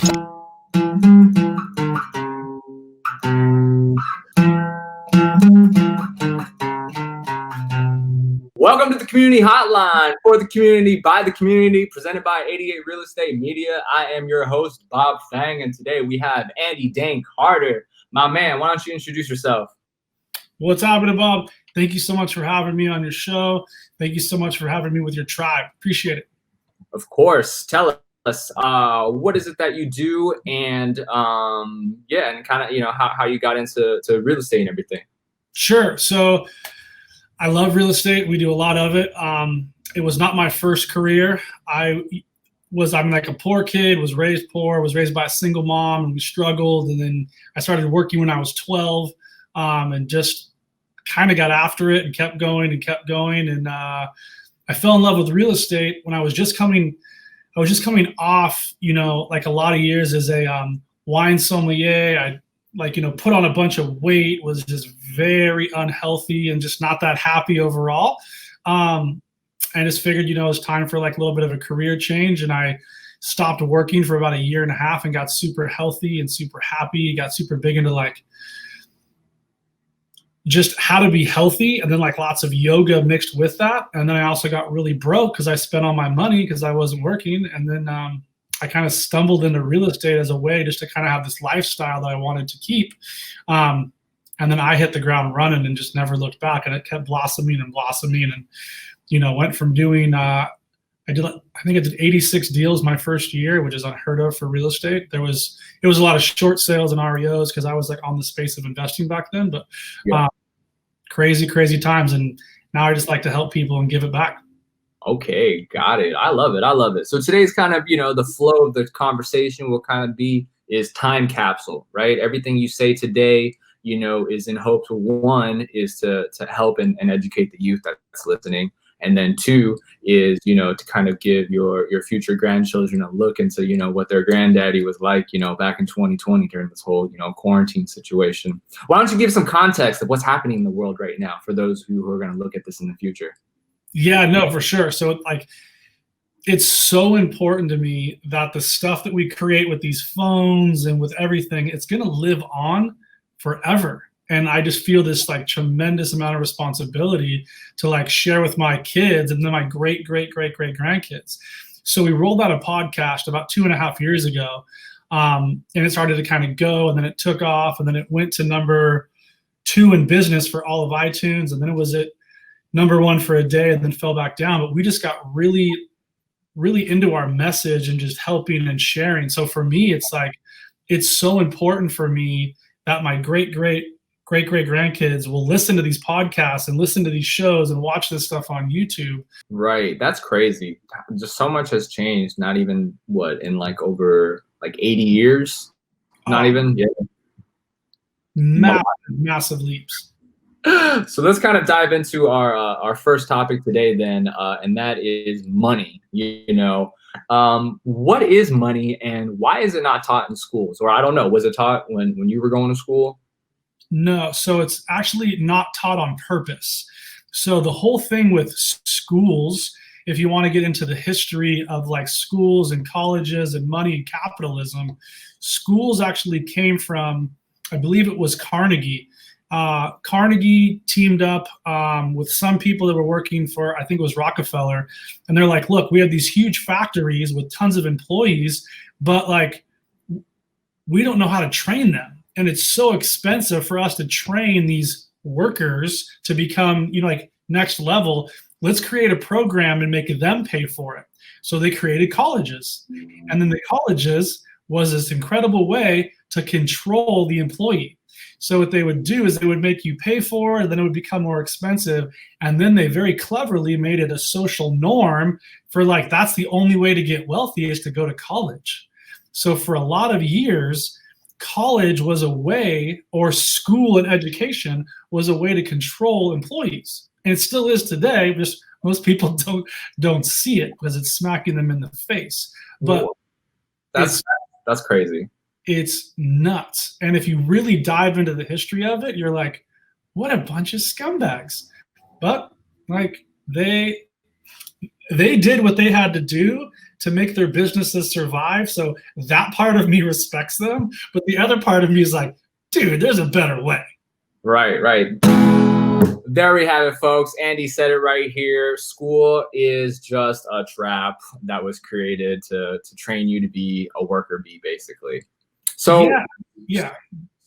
Welcome to the Community Hotline, for the community, by the community, presented by 88 Real Estate Media. I am your host, Bob Fang, and today we have Andy Dane Carter. My man, why don't you introduce yourself? What's happening, Bob? Thank you so much for having me on your show. Thank you so much for having me with your tribe. Appreciate it. Of course. Tell us, what is it that you do, and and kind of, how you got into real estate and everything. Sure. So I love real estate. We do a lot of it. It was not my first career. I'm like a poor kid, was raised poor, was raised by a single mom, and we struggled. And then I started working when I was 12, and just kind of got after it and kept going. And I fell in love with real estate when I was just coming off, like a lot of years as a wine sommelier. I put on a bunch of weight, was just very unhealthy and just not that happy overall. I just figured, it was time for like a little bit of a career change. And I stopped working for about a year and a half and got super healthy and super happy, got super big into like just how to be healthy, and then like lots of yoga mixed with that. And then I also got really broke because I spent all my money because I wasn't working. And then I kind of stumbled into real estate as a way just to kind of have this lifestyle that I wanted to keep. And then I hit the ground running and just never looked back, and it kept blossoming and went from doing, I think I did 86 deals my first year, which is unheard of for real estate. It was a lot of short sales and REOs because I was like on the space of investing back then, but crazy times. And now I just like to help people and give it back. Okay, got it. I love it. So today's kind of, the flow of the conversation will kind of be is time capsule, right? Everything you say today, is in hopes of, one, is to help and educate the youth that's listening. And then two is, to kind of give your future grandchildren a look into, what their granddaddy was like, back in 2020 during this whole, quarantine situation. Why don't you give some context of what's happening in the world right now for those who are going to look at this in the future? Yeah, no, for sure. So it's so important to me that the stuff that we create with these phones and with everything, it's going to live on forever. And I just feel this like tremendous amount of responsibility to like share with my kids and then my great grandkids. So we rolled out a podcast about 2.5 years ago, and it started to kind of go, and then it took off, and then it went to number 2 in business for all of iTunes, and then it was at number 1 for a day, and then fell back down. But we just got really into our message and just helping and sharing. So for me, it's so important for me that my great grandkids will listen to these podcasts and listen to these shows and watch this stuff on YouTube. Right. That's crazy. Just so much has changed. Not even in like over like 80 years. Not even. Yeah. Massive leaps. So let's kind of dive into our first topic today then, and that is money. What is money, and why is it not taught in schools? Or I don't know, was it taught when you were going to school? No, so it's actually not taught on purpose. So the whole thing with schools, if you want to get into the history of like schools and colleges and money and capitalism, schools actually came from, I believe it was Carnegie. Carnegie teamed up with some people that were working for, I think it was Rockefeller, and they're like, look, we have these huge factories with tons of employees, but like we don't know how to train them. And it's so expensive for us to train these workers to become, like next level. Let's create a program and make them pay for it. So they created colleges. And then the colleges was this incredible way to control the employee. So what they would do is they would make you pay for it, then it would become more expensive. And then they very cleverly made it a social norm for like, that's the only way to get wealthy is to go to college. So for a lot of years, college was a way, or school and education was a way to control employees. And it still is today, just most people don't see it because it's smacking them in the face. But that's crazy. It's nuts. And if you really dive into the history of it, you're like, what a bunch of scumbags. But like they did what they had to do to make their businesses survive. So that part of me respects them, but the other part of me is like, dude, there's a better way. Right, right. There we have it, folks. Andy said it right here. School is just a trap that was created to train you to be a worker bee, basically. So yeah.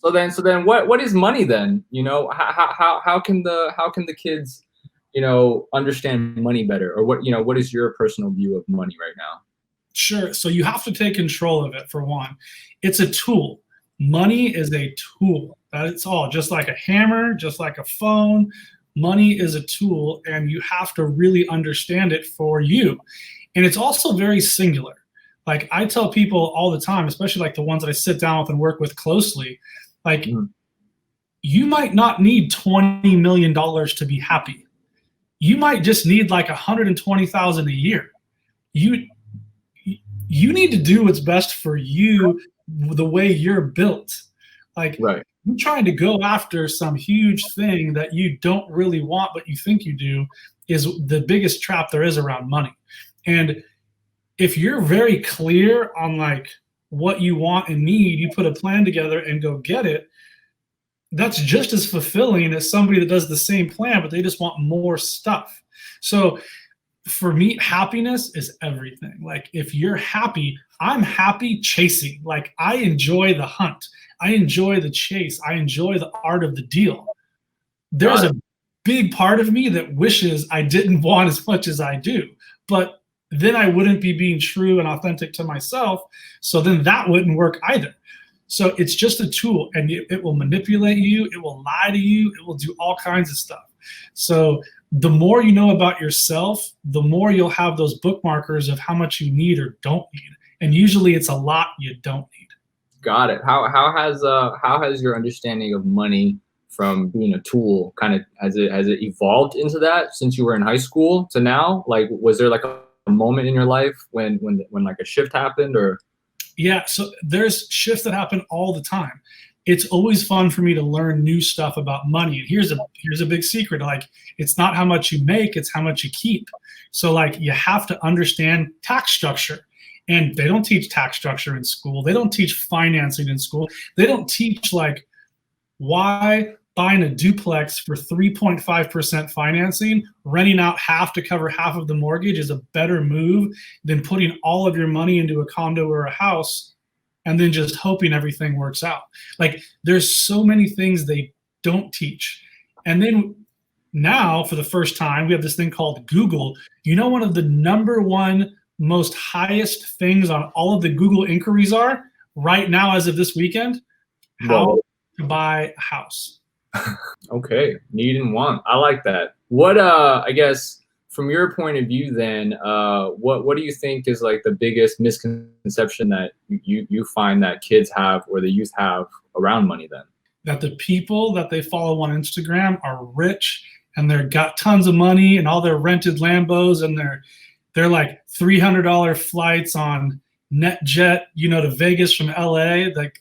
So then what is money then? You know, how can the kids, you know, understand money better? Or what, you know, what is your personal view of money right now? Sure. So you have to take control of it, for one. It's a tool. Money is a tool. That's all. Just like a hammer, just like a phone, money is a tool, and you have to really understand it for you. And it's also very singular. Like I tell people all the time, especially like the ones that I sit down with and work with closely, like you might not need $20 million to be happy. You might just need like 120,000 a year. You need to do what's best for you, the way you're built. Like Right. you're trying to go after some huge thing that you don't really want, but you think you do, is the biggest trap there is around money. And if you're very clear on like what you want and need, you put a plan together and go get it. That's just as fulfilling as somebody that does the same plan, but they just want more stuff. So for me, happiness is everything. Like if you're happy, I'm happy chasing. Like I enjoy the hunt. I enjoy the chase. I enjoy the art of the deal. There's a big part of me that wishes I didn't want as much as I do, but then I wouldn't be being true and authentic to myself. So then that wouldn't work either. So it's just a tool, and it will manipulate you. It will lie to you. It will do all kinds of stuff. So the more you know about yourself, the more you'll have those bookmarkers of how much you need or don't need. And usually it's a lot you don't need. Got it. How has your understanding of money from being a tool kind of, has it evolved into that since you were in high school to now? Like, was there like a moment in your life when like a shift happened? Or yeah, so there's shifts that happen all the time. It's always fun for me to learn new stuff about money. And here's a big secret. Like, it's not how much you make, it's how much you keep. So like you have to understand tax structure. And they don't teach tax structure in school. They don't teach financing in school. They don't teach like why buying a duplex for 3.5% financing, renting out half to cover half of the mortgage is a better move than putting all of your money into a condo or a house and then just hoping everything works out. Like there's so many things they don't teach. And then now for the first time, we have this thing called Google. You know, one of the #1 most highest things on all of the Google inquiries are right now, as of this weekend, how to buy a house. Okay, need and want. I like that. What I guess from your point of view then, what do you think is like the biggest misconception that you find that kids have or the youth have around money then? That the people that they follow on Instagram are rich and they've got tons of money and all their rented Lambos and they're like $300 flights on NetJet, you know, to Vegas from LA. Like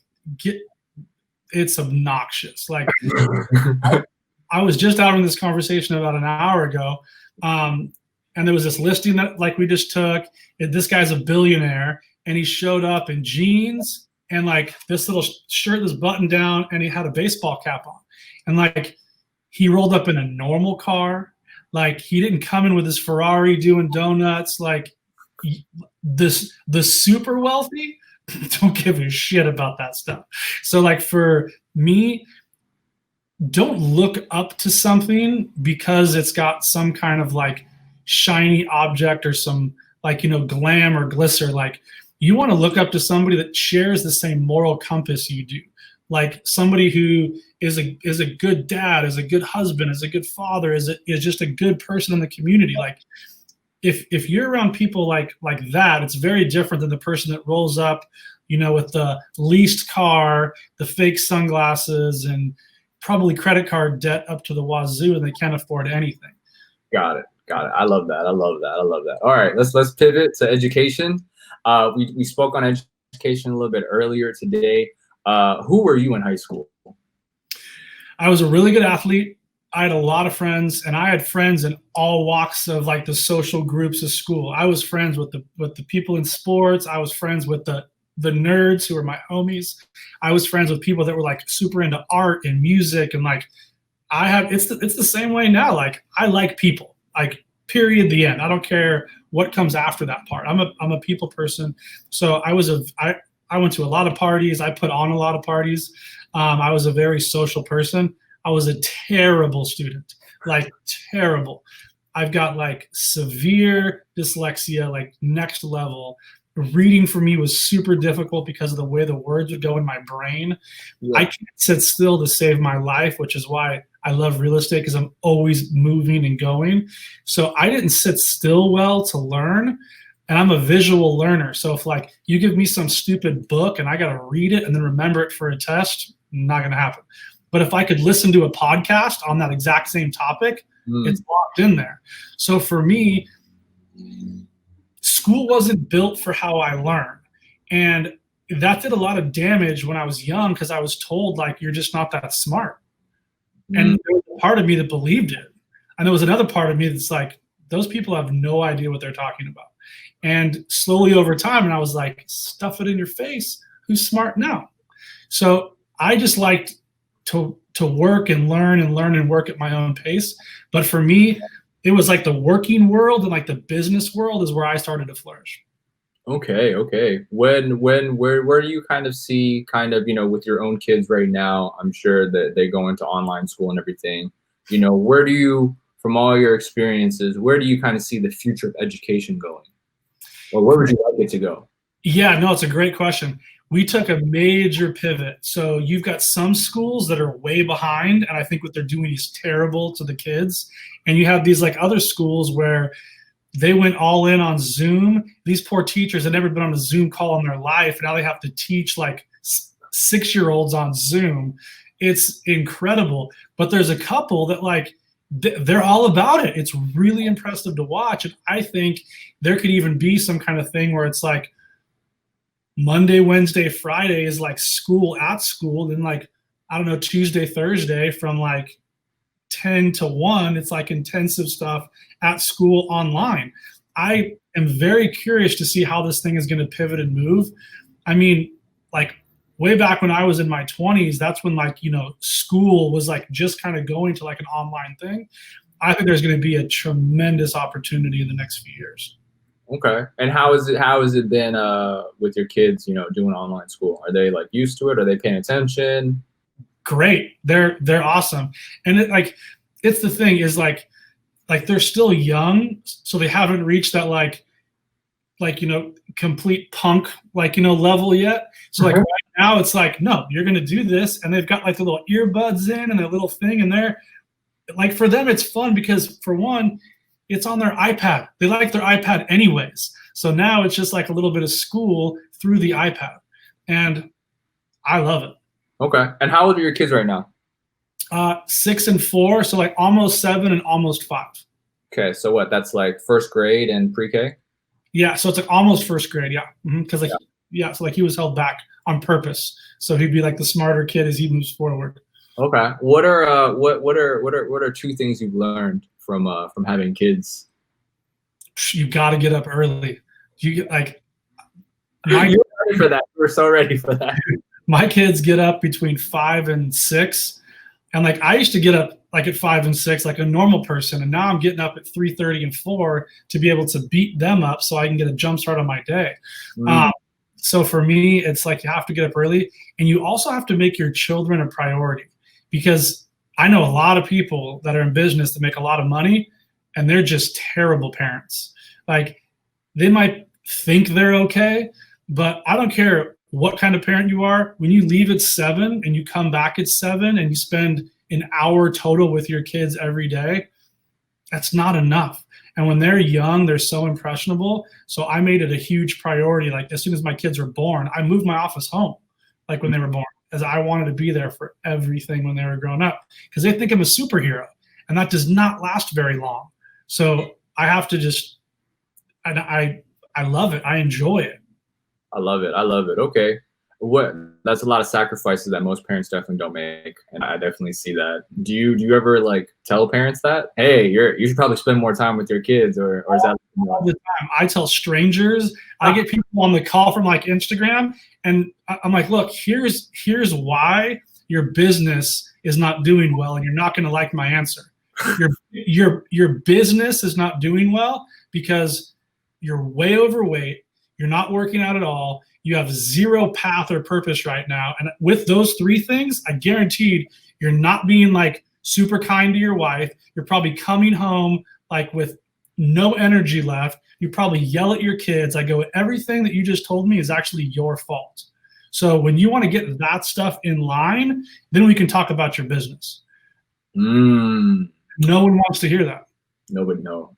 it's obnoxious. Like I was just having this conversation about an hour ago. And there was this listing that like we just took. This guy's a billionaire and he showed up in jeans and like this little shirt that's buttoned down and he had a baseball cap on. And like he rolled up in a normal car. Like he didn't come in with his Ferrari doing donuts. Like the super wealthy don't give a shit about that stuff. So like for me, don't look up to something because it's got some kind of like shiny object or some like, you know, glam or glitter. Like you want to look up to somebody that shares the same moral compass you do. Like somebody who is a good dad, is a good husband, is a good father, is just a good person in the community. Like if you're around people like that, it's very different than the person that rolls up, you know, with the leased car, the fake sunglasses, and probably credit card debt up to the wazoo, and they can't afford anything. Got it. I love that. All right, let's pivot to education. We spoke on education a little bit earlier today. Who were you in high school? I was a really good athlete. I had a lot of friends, and I had friends in all walks of like the social groups of school. I was friends with the people in sports. I was friends with the nerds who were my homies. I was friends with people that were like super into art and music, and like I have it's the same way now. Like I like people. Like period, the end. I don't care what comes after that part. I'm a people person. So I went to a lot of parties. I put on a lot of parties. I was a very social person. I was a terrible student, like terrible. I've got like severe dyslexia, like next level. Reading for me was super difficult because of the way the words would go in my brain. Yeah. I can't sit still to save my life, which is why I love real estate, because I'm always moving and going. So I didn't sit still well to learn. And I'm a visual learner. So if like you give me some stupid book and I got to read it and then remember it for a test, not going to happen. But if I could listen to a podcast on that exact same topic, it's locked in there. So for me, school wasn't built for how I learned. And that did a lot of damage when I was young, because I was told like, you're just not that smart. And there was a part of me that believed it. And there was another part of me that's like, those people have no idea what they're talking about. And slowly over time, and I was like, stuff it in your face. Who's smart now? So I just liked to work and learn and work at my own pace. But for me, it was like the working world and like the business world is where I started to flourish. Okay, okay. Where do you kind of see kind of, with your own kids right now, I'm sure that they go into online school and everything, where do you, from all your experiences, where do you kind of see the future of education going? Or where would you like it to go? Yeah, no, it's a great question. We took a major pivot. So you've got some schools that are way behind, and I think what they're doing is terrible to the kids. And you have these like other schools where they went all in on Zoom. These poor teachers had never been on a Zoom call in their life. Now they have to teach like 6-year-olds on Zoom. It's incredible. But there's a couple that like, they're all about it. It's really impressive to watch. And I think there could even be some kind of thing where it's like Monday, Wednesday, Friday is like school at school. Then like, I don't know, Tuesday, Thursday from like 10 to 1, it's like intensive stuff at school online. I am very curious to see how this thing is going to pivot and move. I mean, like way back when I was in my 20s, that's when like, school was like just kind of going to like an online thing. I think there's going to be a tremendous opportunity in the next few years. Okay. And how has it been with your kids, doing online school? Are they like used to it? Are they paying attention? Great. They're awesome. And it's the thing is like they're still young, so they haven't reached that like complete punk level yet. So like right now it's like, no, you're gonna do this, and they've got like the little earbuds in and a little thing, and they're like, for them it's fun because for one, it's on their iPad. They like their iPad anyways. So now it's just like a little bit of school through the iPad, and I love it. Okay. And how old are your kids right now? 6 and 4, so like almost 7 and almost 5. Okay, so what? That's like first grade and pre-K. Yeah, so it's like almost first grade. Yeah, because so like he was held back on purpose, so he'd be like the smarter kid as he moves forward. Okay. What are 2 things you've learned from having kids? You got to get up early. You like. You're ready for that. We're so ready for that. My kids get up between 5 and 6. And like I used to get up like at 5 and 6, like a normal person, and now I'm getting up at 3:30 and 4 to be able to beat them up so I can get a jump start on my day. So for me, it's like you have to get up early, and you also have to make your children a priority, because I know a lot of people that are in business that make a lot of money, and they're just terrible parents. Like they might think they're okay, but I don't care what kind of parent you are. When you leave at 7 and you come back at 7 and you spend an hour total with your kids every day, that's not enough. And when they're young, they're so impressionable. So I made it a huge priority. Like as soon as my kids were born, I moved my office home, like when they were born, as I wanted to be there for everything when they were growing up, because they think I'm a superhero, and that does not last very long. So I have to just, I love it. I enjoy it. I love it. I love it. Okay. What that's a lot of sacrifices that most parents definitely don't make, and I definitely see that. Do you ever like tell parents that, hey, you should probably spend more time with your kids, or is that All the time. I tell strangers. I get people on the call from like Instagram, and I'm like, look, here's why your business is not doing well, and you're not going to like my answer. Your business is not doing well because you're way overweight. You're not working out at all. You have zero path or purpose right now. And with those three things, I guaranteed you're not being like super kind to your wife. You're probably coming home like with no energy left. You probably yell at your kids. I go, everything that you just told me is actually your fault. So when you want to get that stuff in line, then we can talk about your business. No one wants to hear that. Nobody, no,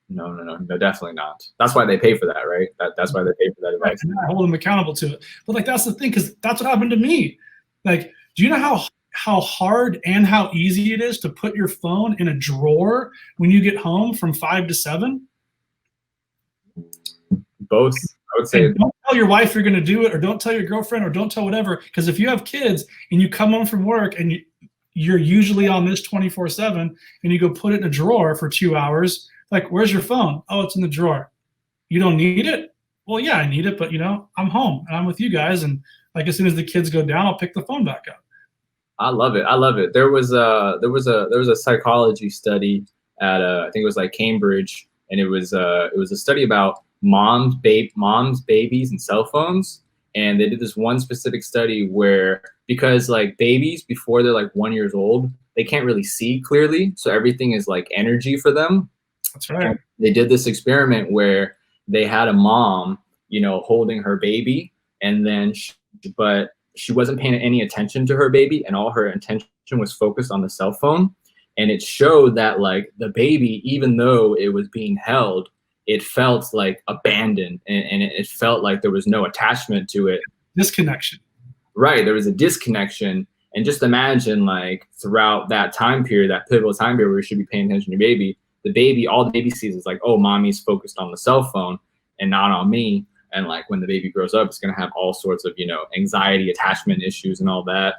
definitely not. That's why they pay for that, right? That's why they pay for that advice. Right, I hold them accountable to it. But like, that's the thing, because that's what happened to me. Like, do you know how hard and how easy it is to put your phone in a drawer when you get home from 5 to 7? Both, I would say. And don't tell your wife you're going to do it, or don't tell your girlfriend, or don't tell whatever. Because if you have kids and you come home from work and you're usually on this 24/7, and you go put it in a drawer for 2 hours, like, where's your phone? Oh, it's in the drawer. You don't need it? Well, yeah, I need it, but I'm home and I'm with you guys, and like as soon as the kids go down, I'll pick the phone back up. I love it. There was a psychology study at I think it was like Cambridge, and it was a study about moms, babies, and cell phones. And they did this one specific study where, because like babies before they're like 1 year old, they can't really see clearly, so everything is like energy for them. That's right. And they did this experiment where they had a mom, holding her baby, and then but she wasn't paying any attention to her baby, and all her attention was focused on the cell phone. And it showed that like the baby, even though it was being held, it felt like abandoned, and it felt like there was no attachment to it. Disconnection. Right, there was a disconnection. And just imagine, like, throughout that time period, that pivotal time period where you should be paying attention to your baby, all the baby sees is like, oh, mommy's focused on the cell phone and not on me. And like when the baby grows up, it's going to have all sorts of, anxiety, attachment issues and all that.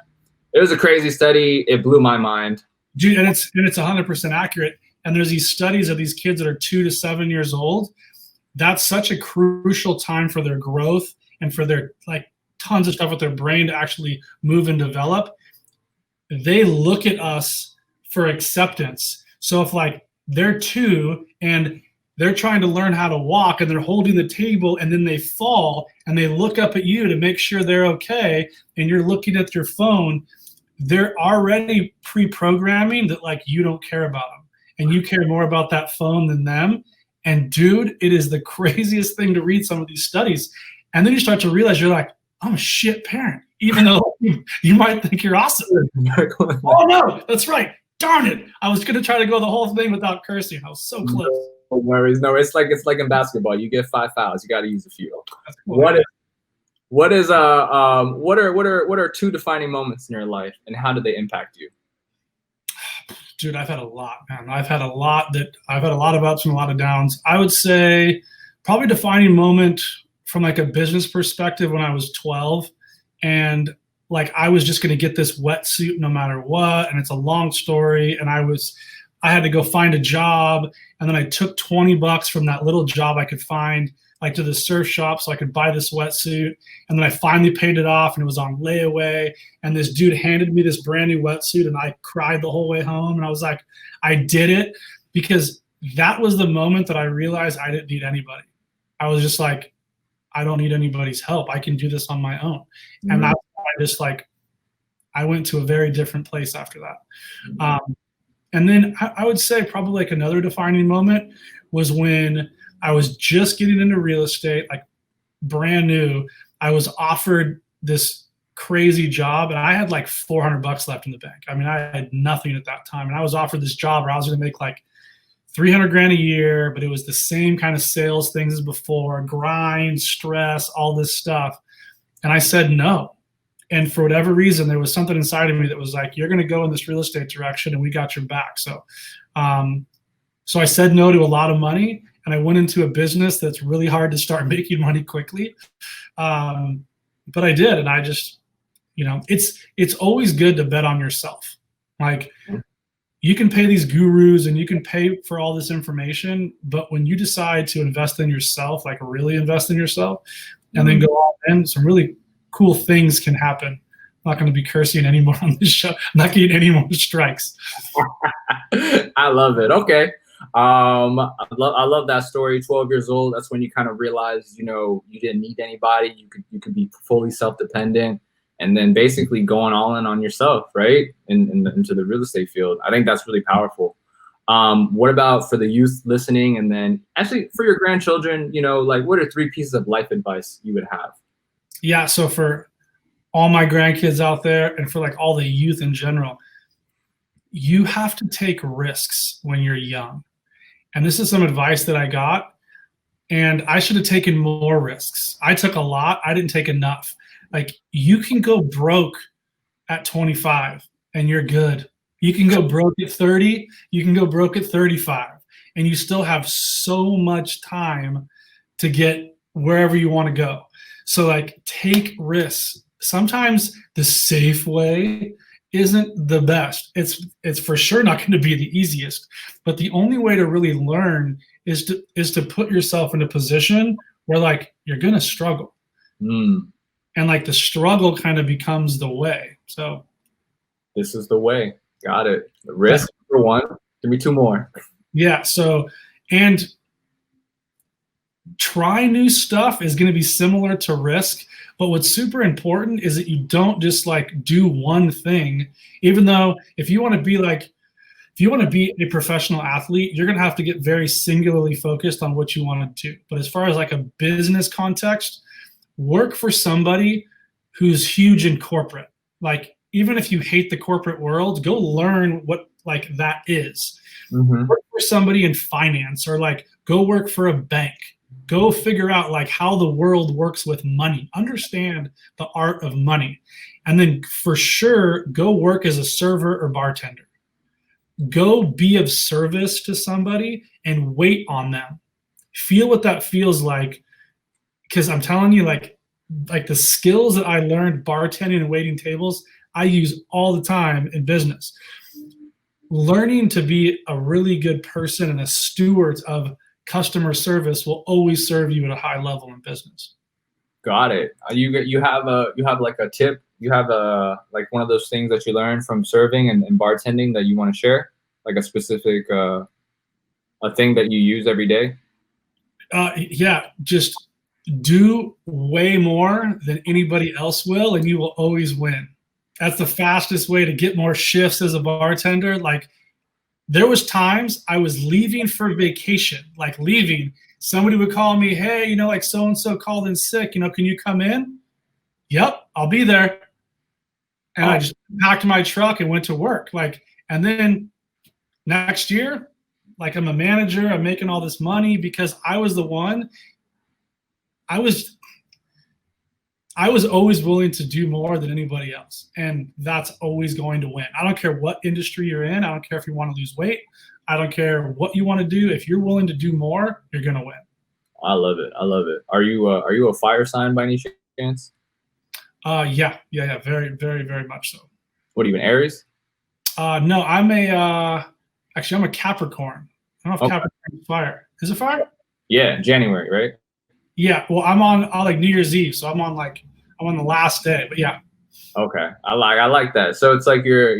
It was a crazy study. It blew my mind. Dude, and it's 100% accurate. And there's these studies of these kids that are 2 to 7 years old. That's such a crucial time for their growth and for their like tons of stuff with their brain to actually move and develop. They look at us for acceptance. So if like they're 2 and they're trying to learn how to walk and they're holding the table and then they fall and they look up at you to make sure they're okay, and you're looking at your phone, they're already pre-programming that like you don't care about them and you care more about that phone than them. And dude, it is the craziest thing to read some of these studies. And then you start to realize you're like, I'm a shit parent, even though you might think you're awesome. Oh no, that's right. Darn it. I was going to try to go the whole thing without cursing. I was so close. No worries. No, it's like in basketball. You get 5 fouls. You got to use a few. Cool. What are 2 defining moments in your life, and how do they impact you? Dude, I've had a lot, man. I've had a lot of ups and a lot of downs. I would say probably defining moment from like a business perspective when I was 12, and like I was just going to get this wetsuit no matter what. And it's a long story. And I had to go find a job. And then I took $20 from that little job I could find, like to the surf shop, so I could buy this wetsuit. And then I finally paid it off, and it was on layaway. And this dude handed me this brand new wetsuit, and I cried the whole way home. And I was like, I did it, because that was the moment that I realized I didn't need anybody. I was just like, I don't need anybody's help. I can do this on my own. Mm-hmm. And that's why I went to a very different place after that. Mm-hmm. And then I would say probably like another defining moment was when I was just getting into real estate, like brand new. I was offered this crazy job, and I had like $400 left in the bank. I mean, I had nothing at that time. And I was offered this job where I was going to make like $300,000 a year, but it was the same kind of sales things as before, grind, stress, all this stuff. And I said no. And for whatever reason, there was something inside of me that was like, you're going to go in this real estate direction, and we got your back. So I said no to a lot of money, and I went into a business that's really hard to start making money quickly. But I did, and It's always good to bet on yourself. Like, you can pay these gurus and you can pay for all this information, but when you decide to invest in yourself, like really invest in yourself, and then go all in, some really cool things can happen. I'm not going to be cursing anymore on this show. I'm not getting any more strikes. I love it. Okay. I love that story. 12 years old. That's when you kind of realized, you didn't need anybody. You could be fully self-dependent, and then basically going all in on yourself, right? Into the real estate field. I think that's really powerful. What about for the youth listening, and then actually for your grandchildren, like what are 3 pieces of life advice you would have? Yeah. So for all my grandkids out there, and for like all the youth in general, you have to take risks when you're young. And this is some advice that I got, and I should have taken more risks. I took a lot. I didn't take enough. Like, you can go broke at 25 and you're good. You can go broke at 30. You can go broke at 35, and you still have so much time to get wherever you want to go. So like, take risks. Sometimes the safe way isn't the best. It's for sure not going to be the easiest, but the only way to really learn is to put yourself in a position where like you're going to struggle. And like the struggle kind of becomes the way. So this is the way. Got it. The risk for 1. Give me 2 more. Yeah. So, and try new stuff is going to be similar to risk, but what's super important is that you don't just like do one thing. Even though if you want to be a professional athlete, you're going to have to get very singularly focused on what you want to do. But as far as like a business context, work for somebody who's huge in corporate. Like, even if you hate the corporate world, go learn what like that is. Work for somebody in finance, or like go work for a bank. Go figure out like how the world works with money. Understand the art of money. And then for sure, go work as a server or bartender. Go be of service to somebody and wait on them. Feel what that feels like. Because I'm telling you, like the skills that I learned bartending and waiting tables, I use all the time in business. Learning to be a really good person and a steward of customer service will always serve you at a high level in business. Got it. You have like a tip. You have like one of those things that you learned from serving and bartending that you want to share, like a specific a thing that you use every day. Yeah, just do way more than anybody else will, and you will always win. That's the fastest way to get more shifts as a bartender. Like, there was times I was leaving for vacation, like leaving. Somebody would call me, hey, like so-and-so called in sick, can you come in? Yep, I'll be there. And I just packed my truck and went to work. Like, and then next year, like, I'm a manager, I'm making all this money because I was the one. I was always willing to do more than anybody else. And that's always going to win. I don't care what industry you're in. I don't care if you want to lose weight. I don't care what you want to do. If you're willing to do more, you're going to win. I love it. I love it. Are you a fire sign by any chance? Yeah. Very, very, very much so. What are you, an Aries? No, I'm a Capricorn. I don't know if Capricorn is fire. Is it fire? Yeah, January, right? Yeah, well, I'm on like New Year's Eve, so I'm on the last day. But yeah. Okay, I like that. So it's like your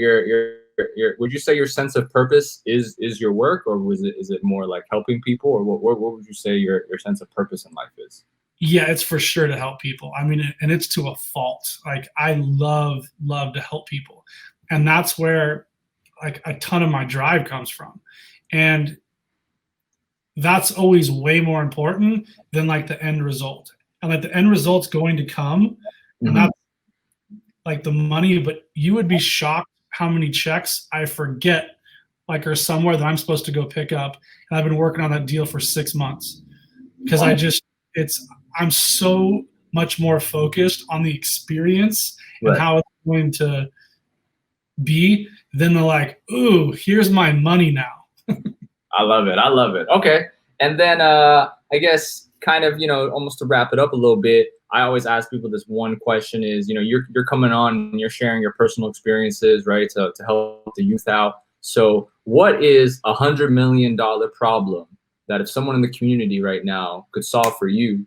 would you say your sense of purpose is your work, or is it more like helping people, or what would you say your sense of purpose in life is? Yeah, it's for sure to help people. I mean, and it's to a fault. Like, I love to help people, and that's where like a ton of my drive comes from, and that's always way more important than like the end result. And like the end result's going to come, and that's like the money, but you would be shocked how many checks I forget like are somewhere that I'm supposed to go pick up. And I've been working on that deal for 6 months because I'm so much more focused on the experience and how it's going to be than the like, ooh, here's my money now. I love it. Okay. And then I guess kind of, almost to wrap it up a little bit, I always ask people this one question is, you're coming on and you're sharing your personal experiences, right, to help the youth out. So what is $100 million problem that if someone in the community right now could solve for you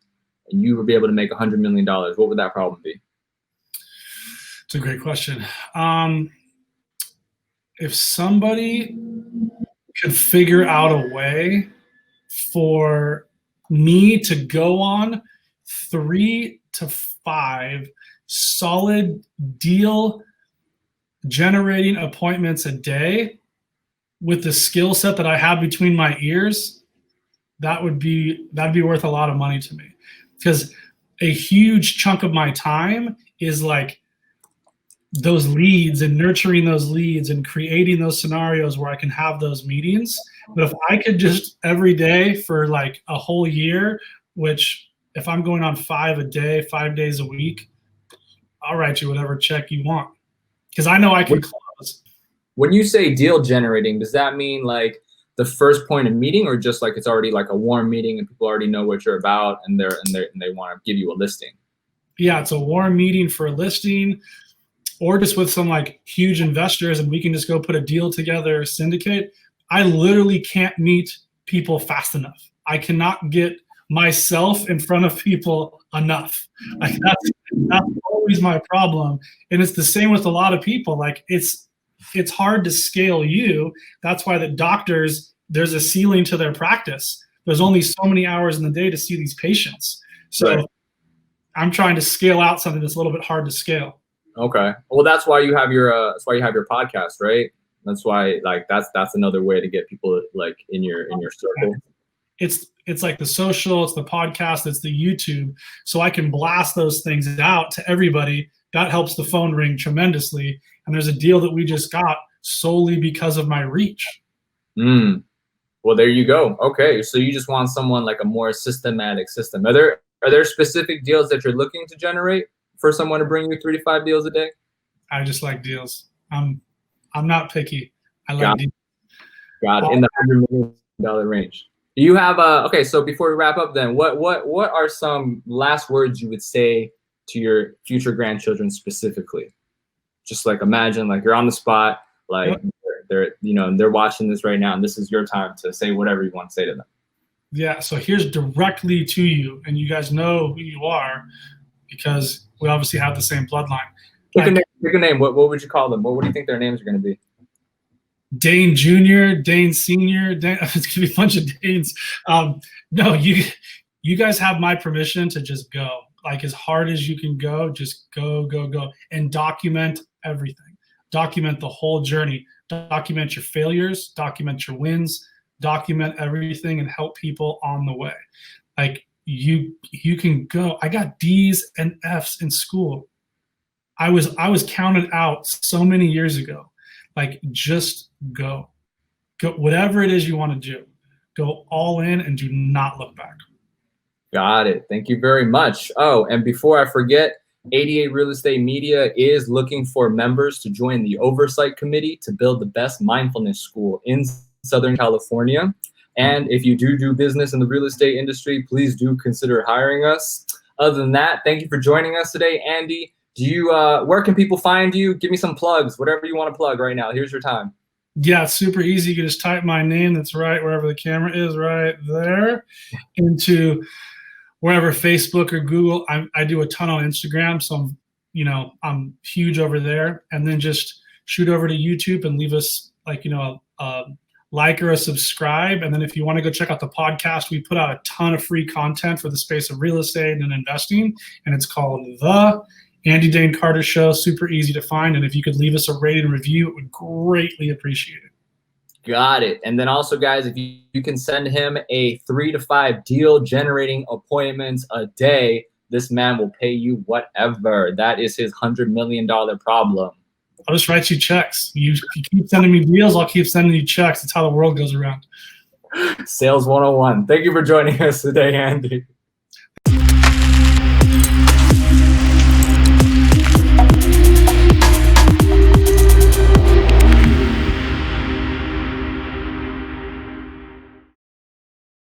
and you would be able to make $100 million, what would that problem be? It's a great question. If somebody could figure out a way for me to go on 3 to 5 solid deal generating appointments a day with the skill set that I have between my ears, that'd be worth a lot of money to me, because a huge chunk of my time is like those leads and nurturing those leads and creating those scenarios where I can have those meetings. But if I could just every day for like a whole year, which if I'm going on 5 a day, 5 days a week, I'll write you whatever check you want, because I know I can close. When you say deal generating, does that mean like the first point of meeting, or just like it's already like a warm meeting and people already know what you're about and they want to give you a listing? Yeah, it's a warm meeting for a listing, or just with some like huge investors and we can just go put a deal together, syndicate. I literally can't meet people fast enough. I cannot get myself in front of people enough. Like that's always my problem. And it's the same with a lot of people. Like it's hard to scale you. That's why the doctors, there's a ceiling to their practice. There's only so many hours in the day to see these patients. So right. I'm trying to scale out something that's a little bit hard to scale. Okay. Well, that's why you have your podcast, right? That's why, like, that's another way to get people like in your circle. It's like the social, it's the podcast, it's the YouTube. So I can blast those things out to everybody. That helps the phone ring tremendously. And there's a deal that we just got solely because of my reach. Well, there you go. Okay. So you just want someone like a more systematic system. Are there specific deals that you're looking to generate for someone to bring you 3 to 5 deals a day? I just like deals. I'm not picky. I like deals. Got it. In the $100 million range. Do you have okay, so before we wrap up then, what are some last words you would say to your future grandchildren specifically? Just like imagine like you're on the spot, like they're watching this right now and this is your time to say whatever you want to say to them. Yeah, so here's directly to you, and you guys know who you are because we obviously have the same bloodline. Pick a name. What would you call them? What do you think their names are going to be? Dane Jr., Dane Sr., Dane, it's going to be a bunch of Danes. No, you guys have my permission to just go. Like as hard as you can go, just go, and document everything. Document the whole journey. Document your failures, document your wins, document everything and help people on the way. Like you can go. I got D's and F's in school. I was counted out so many years ago. Like just go, whatever it is you want to do, go all in and do not look back. Got it. Thank you very much. Oh, and before I forget, 88 Real Estate Media is looking for members to join the oversight committee to build the best mindfulness school in Southern California. And if you do business in the real estate industry, please do consider hiring us. Other than that, thank you for joining us today, Andy. Where can people find you? Give me some plugs, whatever you want to plug right now. Here's your time. Yeah, it's super easy. You can just type my name, that's right wherever the camera is right there, into wherever, Facebook or Google. I do a ton on Instagram, so I'm huge over there. And then just shoot over to YouTube and leave us a like or a subscribe. And then if you want to go check out the podcast, we put out a ton of free content for the space of real estate and investing, and it's called The Andy Dane Carter Show. Super easy to find. And if you could leave us a rating and review, it would greatly appreciate it. Got it. And then also, guys, if you can send him a 3 to 5 deal generating appointments a day, this man will pay you whatever. That is his $100 million problem. I'll just write you checks. You keep sending me deals, I'll keep sending you checks. That's how the world goes around. Sales 101. Thank you for joining us today, Andy.